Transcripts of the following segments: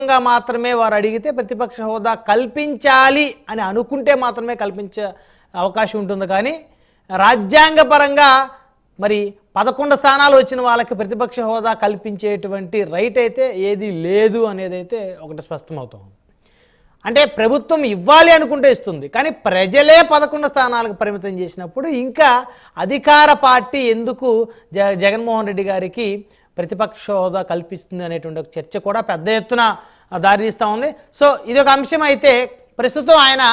మాత్రమే వారు అడిగితే ప్రతిపక్ష హోదా కల్పించాలి అని అనుకుంటే మాత్రమే కల్పించే అవకాశం ఉంటుంది. కానీ రాజ్యాంగపరంగా మరి 11 స్థానాలు వచ్చిన వాళ్ళకి ప్రతిపక్ష హోదా కల్పించేటువంటి రైట్ అయితే ఏది లేదు అనేది అయితే ఒకటి స్పష్టమవుతుంది. అంటే ప్రభుత్వం ఇవ్వాలి అనుకుంటే ఇస్తుంది, కానీ ప్రజలే 11 స్థానాలకు పరిమితం చేసినప్పుడు ఇంకా అధికార పార్టీ ఎందుకు జగన్మోహన్ రెడ్డి గారికి ప్రతిపక్ష హోదా కల్పిస్తుంది అనేటువంటి ఒక చర్చ కూడా పెద్ద ఎత్తున దారితీస్తూ ఉంది. సో ఇది ఒక అంశం అయితే ప్రస్తుతం ఆయన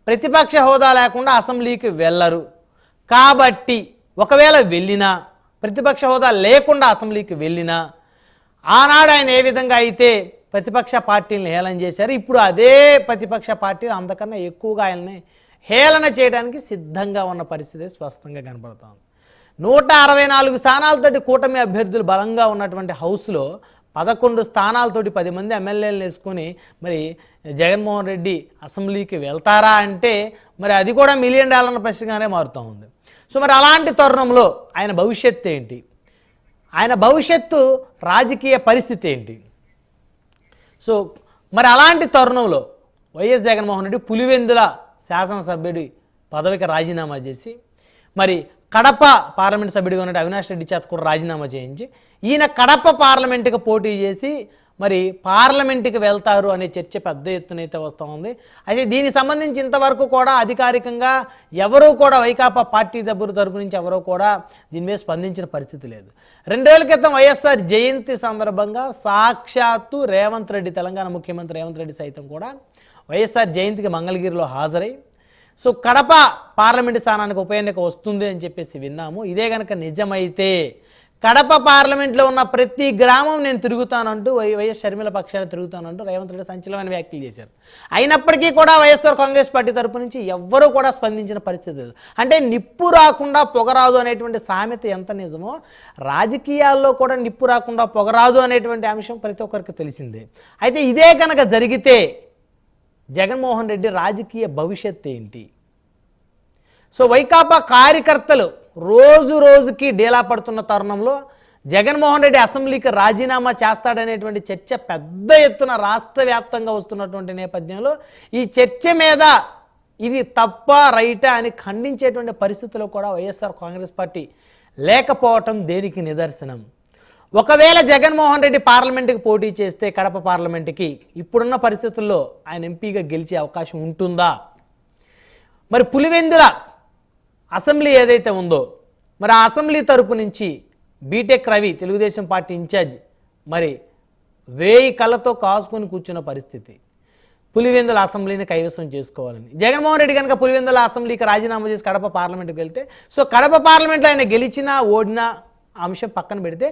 ప్రతిపక్ష హోదా లేకుండా అసెంబ్లీకి వెళ్ళరు కాబట్టి ఒకవేళ వెళ్ళినా ప్రతిపక్ష హోదా లేకుండా అసెంబ్లీకి వెళ్ళినా ఆనాడు ఆయన ఏ విధంగా అయితే ప్రతిపక్ష పార్టీలను హేళన చేశారు, ఇప్పుడు అదే ప్రతిపక్ష పార్టీలు అంతకన్నా ఎక్కువగా ఆయన్ని హేళన చేయడానికి సిద్ధంగా ఉన్న పరిస్థితి స్పష్టంగా కనబడుతోంది. 164 స్థానాలతోటి కూటమి అభ్యర్థులు బలంగా ఉన్నటువంటి హౌస్లో 11 స్థానాలతోటి 10 మంది ఎమ్మెల్యేలను వేసుకొని మరి జగన్మోహన్ రెడ్డి అసెంబ్లీకి వెళ్తారా అంటే మరి అది కూడా $1 మిలియన్ ప్రశ్నగానే మారుతూ ఉంది. సో మరి అలాంటి తరుణంలో ఆయన భవిష్యత్తు ఏంటి, ఆయన భవిష్యత్తు రాజకీయ పరిస్థితి ఏంటి? సో మరి అలాంటి తరుణంలో వైఎస్ జగన్మోహన్ రెడ్డి పులివెందుల శాసనసభ్యుడి పదవికి రాజీనామా చేసి మరి కడప పార్లమెంట్ సభ్యుడిగా ఉన్న అవినాష్ రెడ్డి చేత కూడా రాజీనామా చేయించి ఈయన కడప పార్లమెంటుకి పోటీ చేసి మరి పార్లమెంటుకి వెళ్తారు అనే చర్చ పెద్ద ఎత్తున అయితే వస్తూ ఉంది. అయితే దీనికి సంబంధించి ఇంతవరకు కూడా అధికారికంగా ఎవరూ కూడా వైకాపా పార్టీ తరపు నుంచి ఎవరూ కూడా దీని మీద స్పందించిన పరిస్థితి లేదు. 2 రోజుల క్రితం వైఎస్ఆర్ జయంతి సందర్భంగా సాక్షాత్తు రేవంత్ రెడ్డి, తెలంగాణ ముఖ్యమంత్రి రేవంత్ రెడ్డి సైతం కూడా వైఎస్ఆర్ జయంతికి మంగళగిరిలో హాజరై సో కడప పార్లమెంటు స్థానానికి ఉప ఎన్నిక వస్తుంది అని చెప్పేసి విన్నాము. ఇదే కనుక నిజమైతే కడప పార్లమెంట్లో ఉన్న ప్రతి గ్రామం నేను తిరుగుతానంటూ వైఎస్ షర్మిల పక్షాన్ని తిరుగుతానంటూ రేవంత్ రెడ్డి సంచలనమైన వ్యాఖ్యలు చేశారు. అయినప్పటికీ కూడా వైఎస్ఆర్ కాంగ్రెస్ పార్టీ తరపు నుంచి ఎవ్వరూ కూడా స్పందించిన పరిస్థితి లేదు. అంటే నిప్పు రాకుండా పొగరాదు అనేటువంటి సామెత ఎంత నిజమో రాజకీయాల్లో కూడా నిప్పు రాకుండా పొగరాదు అనేటువంటి అంశం ప్రతి ఒక్కరికి తెలిసిందే. అయితే ఇదే కనుక జరిగితే జగన్మోహన్ రెడ్డి రాజకీయ భవిష్యత్తు ఏంటి? సో వైకాపా కార్యకర్తలు రోజు రోజుకి డేలా పడుతున్న తరుణంలో జగన్మోహన్ రెడ్డి అసెంబ్లీకి రాజీనామా చేస్తాడనేటువంటి చర్చ పెద్ద ఎత్తున రాష్ట్ర వ్యాప్తంగా వస్తున్నటువంటి నేపథ్యంలో ఈ చర్చ మీద ఇది తప్ప రైటా అని ఖండించేటువంటి పరిస్థితుల్లో కూడా వైఎస్ఆర్ కాంగ్రెస్ పార్టీ లేకపోవటం దేనికి నిదర్శనం? ఒకవేళ జగన్మోహన్ రెడ్డి పార్లమెంటుకి పోటీ చేస్తే కడప పార్లమెంటుకి ఇప్పుడున్న పరిస్థితుల్లో ఆయన ఎంపీగా గెలిచే అవకాశం ఉంటుందా? మరి పులివెందుల అసెంబ్లీ ఏదైతే ఉందో మరి ఆ అసెంబ్లీ తరపు నుంచి BTech Ravi Telugu Desam party in charge మరి 1000 కళ్ళతో కాసుకొని కూర్చున్న పరిస్థితి. పులివెందుల అసెంబ్లీని కైవసం చేసుకోవాలని జగన్మోహన్ రెడ్డి కనుక పులివెందుల అసెంబ్లీకి రాజీనామా చేసి కడప పార్లమెంటుకి వెళ్తే సో కడప పార్లమెంట్లో ఆయన గెలిచినా ఓడినా అంశం పక్కన పెడితే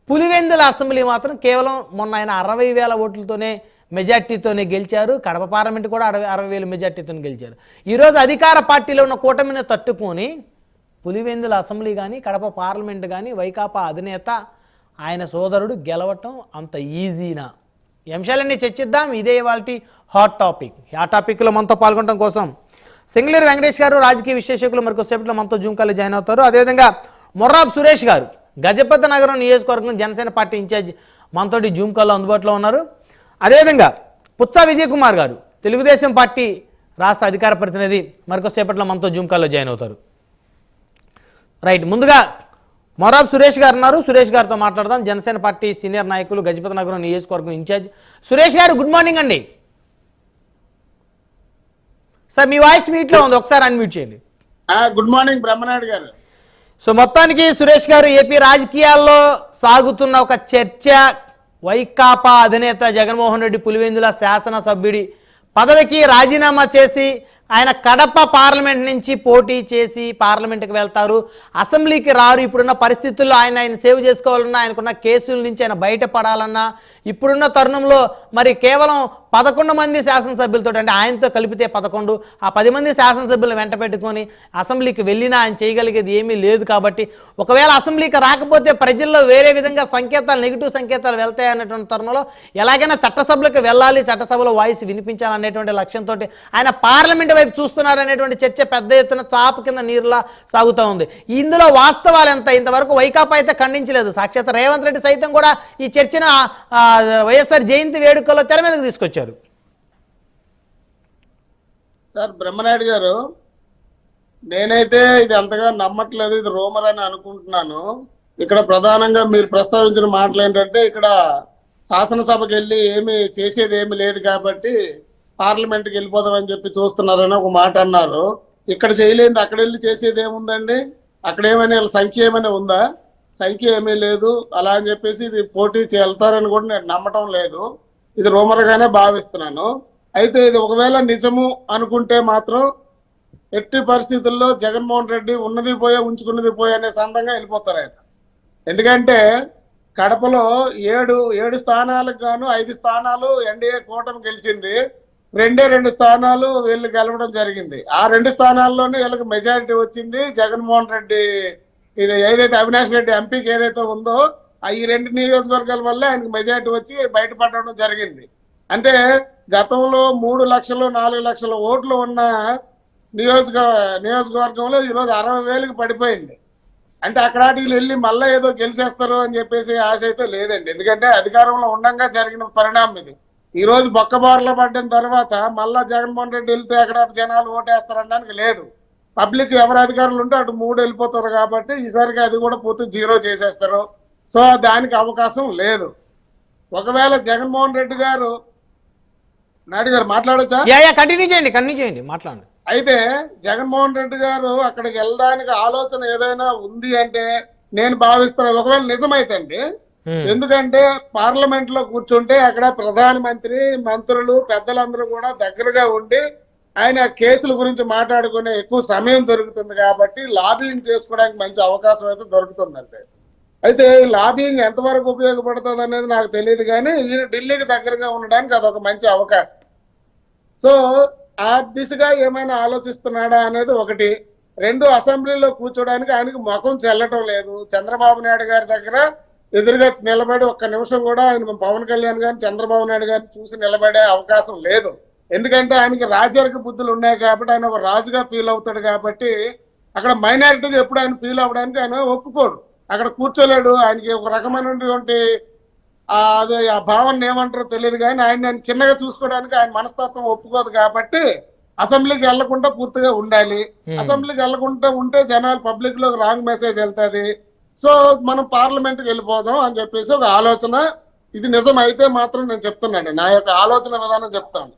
పులివెందుల అసెంబ్లీ మాత్రం కేవలం మొన్న ఆయన 60,000 ఓట్లతోనే మెజార్టీతోనే గెలిచారు. కడప పార్లమెంట్ కూడా 60,000 మెజార్టీతో గెలిచారు. ఈరోజు అధికార పార్టీలో ఉన్న కూటమిని తట్టుకొని పులివెందుల అసెంబ్లీ కానీ కడప పార్లమెంట్ కానీ వైకాపా అధినేత ఆయన సోదరుడు గెలవటం అంత ఈజీనా? ఈ అంశాలన్నీ చర్చిద్దాం. ఇదే వాళ్ళ హాట్ టాపిక్. ఆ టాపిక్లో మనతో పాల్గొనడం కోసం సింగళూరు వెంకటేష్ గారు రాజకీయ విశ్లేషకులు మరికొద్దిసేపట్లో మనతో జూమ్ కాల్లో జాయిన్ అవుతారు. అదేవిధంగా మొర్రాబ్ సురేష్ గారు గజపతి నగరం నియోజకవర్గం జనసేన పార్టీ ఇన్ఛార్జ్ మనతోటి జూమ్ కాల్లో అందుబాటులో ఉన్నారు. అదేవిధంగా పుచ్చా విజయ్ కుమార్ గారు తెలుగుదేశం పార్టీ రాష్ట్ర అధికార ప్రతినిధి మరికొద్దిసేపట్లో మనతో జూమ్ కాల్లో జాయిన్ అవుతారు. రైట్, ముందుగా మొర్రాబ్ సురేష్ గారు ఉన్నారు. సురేష్ గారితో మాట్లాడదాం. జనసేన పార్టీ సీనియర్ నాయకులు, గజపతి నగరం నియోజకవర్గం ఇన్ఛార్జ్ సురేష్ గారు, గుడ్ మార్నింగ్ అండి. సార్ మీ వాయిస్ మీట్లో ఉంది, ఒకసారి అన్మ్యూట్ చేయండి. గుడ్ మార్నింగ్ బ్రహ్మనాయుడు గారు. సో మొత్తానికి సురేష్ గారు, ఏపీ రాజకీయాల్లో సాగుతున్న ఒక చర్చ, వైకాపా అధినేత జగన్మోహన్ రెడ్డి పులివెందుల శాసనసభ్యుడి పదవికి రాజీనామా చేసి ఆయన కడప పార్లమెంట్ నుంచి పోటీ చేసి పార్లమెంట్కి వెళ్తారు, అసెంబ్లీకి రారు. ఇప్పుడున్న పరిస్థితుల్లో ఆయన సేవ్ చేసుకోవాలన్నా, ఆయనకున్న కేసుల నుంచి ఆయన బయటపడాలన్నా ఇప్పుడున్న తరుణంలో మరి కేవలం 11 మంది శాసనసభ్యులతో, అంటే ఆయనతో కలిపితే 11, ఆ 10 మంది శాసనసభ్యులను వెంట పెట్టుకొని అసెంబ్లీకి వెళ్ళినా ఆయన చేయగలిగేది ఏమీ లేదు. కాబట్టి ఒకవేళ అసెంబ్లీకి రాకపోతే ప్రజల్లో వేరే విధంగా సంకేతాలు, నెగిటివ్ సంకేతాలు వెళ్తాయి అన్నటువంటి తరుణంలో ఎలాగైనా చట్టసభలకు వెళ్ళాలి, చట్టసభలో వాయిస్ వినిపించాలనేటువంటి లక్ష్యంతో ఆయన పార్లమెంట్ వైపు చూస్తున్నారనేటువంటి చర్చ పెద్ద ఎత్తున చాపు కింద నీరులా సాగుతూ ఉంది. ఇందులో వాస్తవాలు ఎంత? ఇంతవరకు వైకాపా అయితే ఖండించలేదు. సాక్షాత్ రేవంత్ రెడ్డి సైతం కూడా ఈ చర్చను వైఎస్ఆర్ జయంతి వేడుక వేడుకల్లో తెర మీదకి తీసుకొచ్చారు. సార్ బ్రహ్మనాయుడు గారు, నేనైతే ఇది అంతగా నమ్మట్లేదు, ఇది రూమర్ అని అనుకుంటున్నాను. ఇక్కడ ప్రధానంగా మీరు ప్రస్తావించిన మాటలు ఏంటంటే, ఇక్కడ శాసనసభకి వెళ్ళి ఏమి చేసేది ఏమి లేదు కాబట్టి పార్లమెంట్కి వెళ్ళిపోదామని చెప్పి చూస్తున్నారని ఒక మాట అన్నారు. ఇక్కడ చేయలేదు, అక్కడ వెళ్ళి చేసేది ఏముందండి? అక్కడ ఏమైనా సంఖ్య ఏమైనా ఉందా? సంఖ్య ఏమీ లేదు. అలా అని చెప్పేసి ఇది పోటీ వెళ్తారని కూడా నేను నమ్మటం లేదు. ఇది రూమర్గానే భావిస్తున్నాను. అయితే ఇది ఒకవేళ నిజము అనుకుంటే మాత్రం ఎట్టి పరిస్థితుల్లో జగన్మోహన్ రెడ్డి ఉన్నది పోయే ఉంచుకున్నది పోయే అనే సందంగా వెళ్ళిపోతారు ఆయన. ఎందుకంటే కడపలో ఏడు స్థానాలకు గాను 5 స్థానాలు ఎన్డీఏ కూటమి గెలిచింది, 2 స్థానాలు వీళ్ళు గెలవడం జరిగింది. ఆ 2 స్థానాల్లోనే వీళ్ళకి మెజారిటీ వచ్చింది. జగన్మోహన్ రెడ్డి ఇది ఏదైతే అవినాష్ రెడ్డి ఎంపీకి ఏదైతే ఉందో ఈ 2 నియోజకవర్గాల వల్ల ఆయనకు మెజారిటీ వచ్చి బయటపడడం జరిగింది. అంటే గతంలో 3 లక్షలు 4 లక్షల ఓట్లు ఉన్న నియోజకవర్గంలో ఈరోజు 60,000కి పడిపోయింది. అంటే అక్కడ వీళ్ళు వెళ్ళి మళ్ళీ ఏదో గెలిచేస్తారు అని చెప్పేసి ఆశ అయితే లేదండి. ఎందుకంటే అధికారంలో ఉండంగా జరిగిన పరిణామం ఇది. ఈ రోజు బొక్కబారులో పడ్డిన తర్వాత మళ్ళా జగన్మోహన్ రెడ్డి వెళ్తే అక్కడ జనాలు ఓటేస్తారనడానికి లేదు. పబ్లిక్ ఎవరు అధికారులు ఉంటే అటు 3 వెళ్ళిపోతారు కాబట్టి ఈసారికి అది కూడా పూర్తి 0 చేసేస్తారు. సో దానికి అవకాశం లేదు. ఒకవేళ జగన్మోహన్ రెడ్డి గారు, నాయుడు గారు మాట్లాడొచ్చా? కంటిన్యూ చేయండి మాట్లాడండి. అయితే జగన్మోహన్ రెడ్డి గారు అక్కడికి వెళ్ళడానికి ఆలోచన ఏదైనా ఉంది అంటే నేను భావిస్తున్నాను ఒకవేళ నిజమైతే అండి. ఎందుకంటే పార్లమెంట్ లో కూర్చుంటే అక్కడ ప్రధానమంత్రి, మంత్రులు, పెద్దలందరూ కూడా దగ్గరగా ఉండి ఆయన కేసుల గురించి మాట్లాడుకునే ఎక్కువ సమయం దొరుకుతుంది కాబట్టి లాబింగ్ చేసుకోవడానికి మంచి అవకాశం అయితే దొరుకుతుందండి. అయితే లాబింగ్ ఎంతవరకు ఉపయోగపడుతుంది అనేది నాకు తెలియదు, కానీ ఈయన ఢిల్లీకి దగ్గరగా ఉండడానికి అదొక మంచి అవకాశం. సో ఆ దిశగా ఏమైనా ఆలోచిస్తున్నాడా అనేది ఒకటి. 2 అసెంబ్లీలో కూర్చోడానికి ఆయనకు ముఖం చెల్లటం లేదు. చంద్రబాబు నాయుడు గారి దగ్గర ఎదురుగా నిలబడి ఒక్క నిమిషం కూడా ఆయన పవన్ కళ్యాణ్ గారిని, చంద్రబాబు నాయుడు గారిని చూసి నిలబడే అవకాశం లేదు. ఎందుకంటే ఆయనకి రాజరిక బుద్ధులు ఉన్నాయి కాబట్టి ఆయన ఒక రాజుగా ఫీల్ అవుతాడు కాబట్టి అక్కడ మైనారిటీగా ఎప్పుడు ఆయన ఫీల్ అవ్వడానికి ఆయన ఒప్పుకోడు. అక్కడ కూర్చోలేడు. ఆయనకి ఒక రకమైనటువంటి అదే ఆ భావన ఏమంటారో తెలియదు, కానీ ఆయన చిన్నగా చూసుకోవడానికి ఆయన మనస్తత్వం ఒప్పుకోదు కాబట్టి అసెంబ్లీకి వెళ్లకుండా పూర్తిగా ఉండాలి. అసెంబ్లీకి వెళ్లకుండా ఉంటే జనాలు పబ్లిక్ లో రాంగ్ మెసేజ్ వెళ్తుంది. సో మనం పార్లమెంట్కి వెళ్ళిపోదాం అని చెప్పేసి ఒక ఆలోచన. ఇది నిజం అయితే మాత్రం నేను చెప్తున్నాను, నా యొక్క ఆలోచన విధానం చెప్తాను.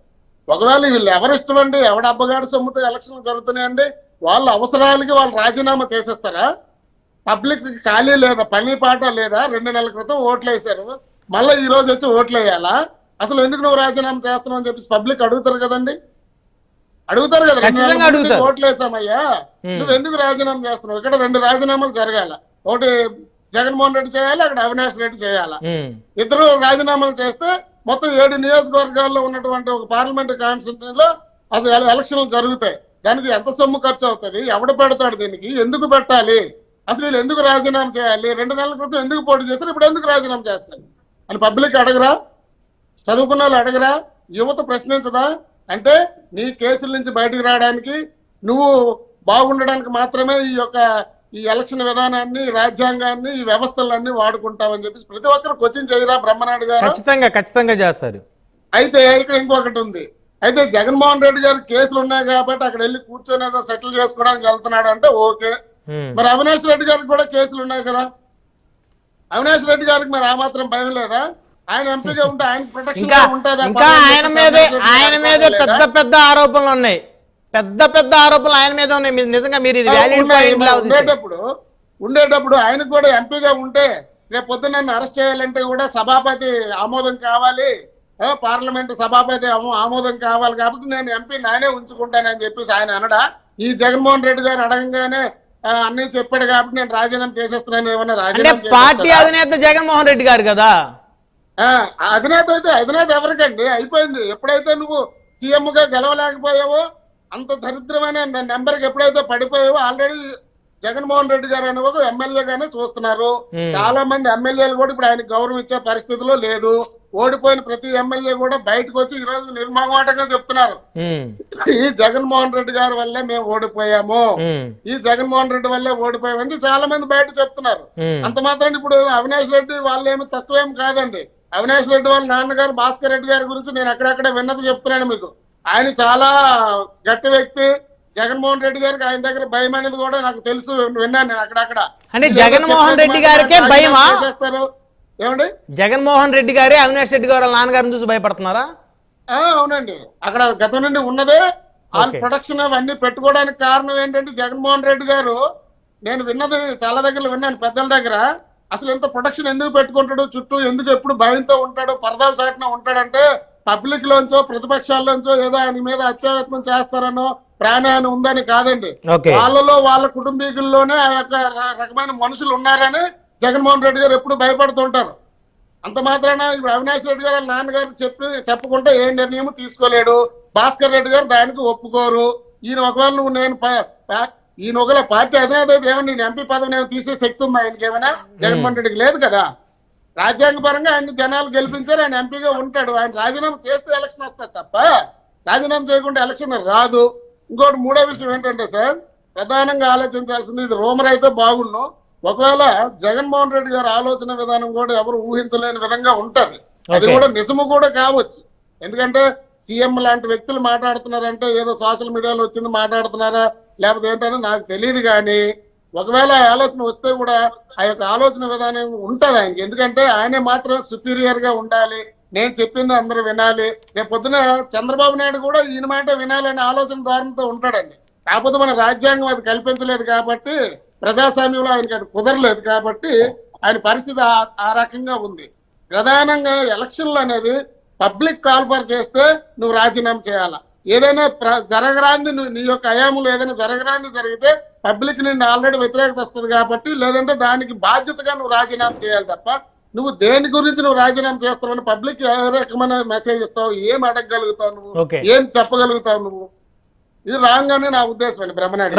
ఒకవేళ వీళ్ళు ఎవరిష్టం అండి, ఎవడ అబ్బగాడి సొమ్ముతో ఎలక్షన్లు జరుగుతున్నాయండి, వాళ్ళ అవసరాలకి వాళ్ళు రాజీనామా చేసేస్తారా? పబ్లిక్ ఖాళీ లేదా, పని పాట లేదా? 2 నెలల క్రితం ఓట్లు వేశారు, మళ్ళీ ఈ రోజు వచ్చి ఓట్లు వేయాలా? అసలు ఎందుకు నువ్వు రాజీనామా చేస్తున్నావు అని చెప్పేసి పబ్లిక్ అడుగుతారు కదండి, అడుగుతారు కదా. ఓట్లు వేసామయ్యా, నువ్వు ఎందుకు రాజీనామా చేస్తున్నావు? ఇక్కడ 2 రాజీనామాలు జరగాల. ఒకటి జగన్మోహన్ రెడ్డి చేయాలి, అక్కడ అవినాష్ రెడ్డి చేయాలా. ఇద్దరు రాజీనామాలు చేస్తే మొత్తం 7 నియోజకవర్గాల్లో ఉన్నటువంటి ఒక పార్లమెంట్ కాన్స్టిట్యూన్సీలో అసలు ఎలక్షన్లు జరుగుతాయి. దానికి ఎంత సొమ్ము ఖర్చు అవుతుంది, ఎవడు పెడతాడు, దీనికి ఎందుకు పెట్టాలి, అసలు వీళ్ళు ఎందుకు రాజీనామా చేయాలి, 2 నెలల క్రితం ఎందుకు పోటీ చేస్తారు, ఇప్పుడు ఎందుకు రాజీనామా చేస్తారు అని పబ్లిక్ అడగరా? చదువుకున్న వాళ్ళు అడగరా? యువత ప్రశ్నించదా? అంటే నీ కేసుల నుంచి బయటకు రావడానికి, నువ్వు బాగుండడానికి మాత్రమే ఈ ఎలక్షన్ విధానాన్ని, రాజ్యాంగాన్ని, ఈ వ్యవస్థలన్నీ వాడుకుంటామని చెప్పేసి ప్రతి ఒక్కరు క్వశ్చన్ చేయరా బ్రహ్మనాయుడు గారు? ఖచ్చితంగా చేస్తారు. అయితే ఇక్కడ ఇంకొకటి ఉంది. అయితే జగన్మోహన్ రెడ్డి గారు కేసులు ఉన్నాయి కాబట్టి అక్కడ వెళ్ళి కూర్చొని ఏదో సెటిల్ చేసుకోవడానికి వెళ్తున్నాడు అంటే ఓకే. మరి అవినాష్ రెడ్డి గారికి కూడా కేసులు ఉన్నాయి కదా. అవినాష్ రెడ్డి గారికి మరి ఆ మాత్రం భయం లేదా? ఆయన ఎంపీగా ఉంటే ఆయన ప్రొటెక్షన్ ఉంటుందా? ఆయన మీద పెద్ద ఆరోపణలు ఉన్నాయి, పెద్ద ఆరోపణలు ఆయన మీద ఉన్నాయి. నిజంగా మీరు ఇది ఉండేటప్పుడు ఆయనకు కూడా ఎంపీగా ఉంటే రేపు పొద్దున్న నన్ను అరెస్ట్ చేయాలంటే కూడా సభాపతి ఆమోదం కావాలి, పార్లమెంట్ సభాపతి ఆమోదం కావాలి, కాబట్టి నేను ఎంపీ నానే ఉంచుకుంటానని చెప్పేసి ఆయన అనడా? ఈ జగన్మోహన్ రెడ్డి గారు అడగంగానే అన్ని చెప్పాడు కాబట్టి నేను రాజీనామా చేసేస్తున్నాను. ఏమన్నా రాజీనామా పార్టీ అధినేత జగన్మోహన్ రెడ్డి గారు కదా. అధినేత అయితే అధినేత ఎవరికండి? అయిపోయింది. ఎప్పుడైతే నువ్వు సీఎం గా గెలవలేకపోయావో, అంత దరిద్రమైన నెంబర్కి ఎప్పుడైతే పడిపోయావో, ఆల్రెడీ జగన్మోహన్ రెడ్డి గారు అనే ఒక ఎమ్మెల్యేగానే చూస్తున్నారు. చాలా మంది ఎమ్మెల్యేలు కూడా ఇప్పుడు ఆయనకు గౌరవం ఇచ్చే పరిస్థితిలో లేదు. ఓడిపోయిన ప్రతి ఎమ్మెల్యే కూడా బయటకు వచ్చి ఈ రోజు నిర్మమాటంగా చెప్తున్నారు, ఈ జగన్మోహన్ రెడ్డి గారి వల్లే మేము ఓడిపోయాము, ఈ జగన్మోహన్ రెడ్డి వల్లే ఓడిపోయామని చాలా మంది బయట చెప్తున్నారు. అంత మాత్రం ఇప్పుడు అవినాష్ రెడ్డి వాళ్ళేమి తక్కువేం కాదండి. అవినాష్ రెడ్డి వాళ్ళ నాన్నగారు భాస్కర్ రెడ్డి గారి గురించి నేను అక్కడక్కడే విన్నది చెప్తున్నాను మీకు. ఆయన చాలా గట్టి వ్యక్తి. జగన్మోహన్ రెడ్డి గారికి ఆయన దగ్గర భయం అనేది కూడా నాకు తెలుసు, విన్నాను నేను అక్కడక్కడ. అంటే జగన్మోహన్ రెడ్డి గారికే భయమా? ఏమండి, జగన్మోహన్ రెడ్డి గారే అవినాష్ రెడ్డి గారు వాళ్ళ నాన్నగారిని చూసి భయపడుతున్నారా? అవునండి. అక్కడ గతం నుండి ఉన్నదే వాళ్ళ ప్రొడక్షన్ అవన్నీ పెట్టుకోవడానికి కారణం ఏంటంటే జగన్మోహన్ రెడ్డి గారు, నేను విన్నది చాలా దగ్గర విన్నాను పెద్దల దగ్గర, అసలు ఎంత ప్రొడక్షన్ ఎందుకు పెట్టుకుంటాడు, చుట్టూ ఎందుకు ఎప్పుడు భయంతో ఉంటాడు, పరదాల చాటున ఉంటాడంటే పబ్లిక్ లోంచో ప్రతిపక్షాల్లోంచో ఏదో ఆయన మీద అత్యాయత్నం చేస్తారనో ప్రాణాన్ని ఉందని కాదండి. వాళ్ళలో వాళ్ళ కుటుంబీకుల్లోనే ఆ యొక్క రకమైన మనుషులు ఉన్నారని జగన్మోహన్ రెడ్డి గారు ఎప్పుడు భయపడుతుంటారు. అంత మాత్రాన ఇప్పుడు అవినాష్ రెడ్డి గారు నాన్నగారు చెప్పుకుంటే ఏ నిర్ణయం తీసుకోలేడు. భాస్కర్ రెడ్డి గారు దానికి ఒప్పుకోరు. ఈయన ఒకవేళ నువ్వు నేను ఈయన ఒకవేళ పార్టీ అధినేత ఏమన్నా నేను ఎంపీ పదవి నేను తీసే శక్తి ఉందా ఆయనకి ఏమైనా? జగన్మోహన్ రెడ్డికి లేదు కదా. రాజ్యాంగపరంగా ఆయన జనాలు గెలిపించారు, ఆయన ఎంపీగా ఉంటాడు. ఆయన రాజీనామా చేస్తే ఎలక్షన్ వస్తుంది తప్ప రాజీనామా చేయకుండా ఎలక్షన్ రాదు. ఇంకోటి మూడో విషయం ఏంటంటే సార్, ప్రధానంగా ఆలోచించాల్సింది, ఇది రూమర్ అయితే బాగుండు, ఒకవేళ జగన్మోహన్ రెడ్డి గారి ఆలోచన విధానం కూడా ఎవరు ఊహించలేని విధంగా ఉంటది. అది కూడా నిజము కూడా కావచ్చు. ఎందుకంటే సీఎం లాంటి వ్యక్తులు మాట్లాడుతున్నారంటే ఏదో సోషల్ మీడియాలో వచ్చింది మాట్లాడుతున్నారా లేకపోతే ఏంటని నాకు తెలియదు. కానీ ఒకవేళ ఆలోచన వస్తే కూడా ఆ యొక్క ఆలోచన విధానం ఉంటది ఆయనకి. ఎందుకంటే ఆయనే మాత్రం సుపీరియర్ గా ఉండాలి, నేను చెప్పింది అందరూ వినాలి. రేపు పొద్దున చంద్రబాబు నాయుడు కూడా ఈయన మాట వినాలనే ఆలోచన ధోరణితో ఉంటాడండి. కాకపోతే మన రాజ్యాంగం అది కల్పించలేదు కాబట్టి, ప్రజాస్వామ్యంలో ఆయనకి అది కుదరలేదు కాబట్టి ఆయన పరిస్థితి ఆ రకంగా ఉంది. ప్రధానంగా ఎలక్షన్లు అనేది పబ్లిక్ కాల్ఫర్ చేస్తే నువ్వు రాజీనామా చేయాలా. ఏదైనా జరగరాంది నీ యొక్క హయాంలో ఏదైనా జరగరాంది జరిగితే పబ్లిక్ నిన్ను ఆల్రెడీ వ్యతిరేకత వస్తుంది కాబట్టి, లేదంటే దానికి బాధ్యతగా నువ్వు రాజీనామా చేయాలి తప్ప నువ్వు దేని గురించి నువ్వు రాజీనామా చేస్తావు, పబ్లిక్ ఏ రకమైన మెసేజ్ ఇస్తావు, ఏం అడగగలుగుతావు నువ్వు, ఏం చెప్పగలుగుతావు నువ్వు? ఇది రాంగ్ అని నా ఉద్దేశం అండి బ్రహ్మనాయుడు.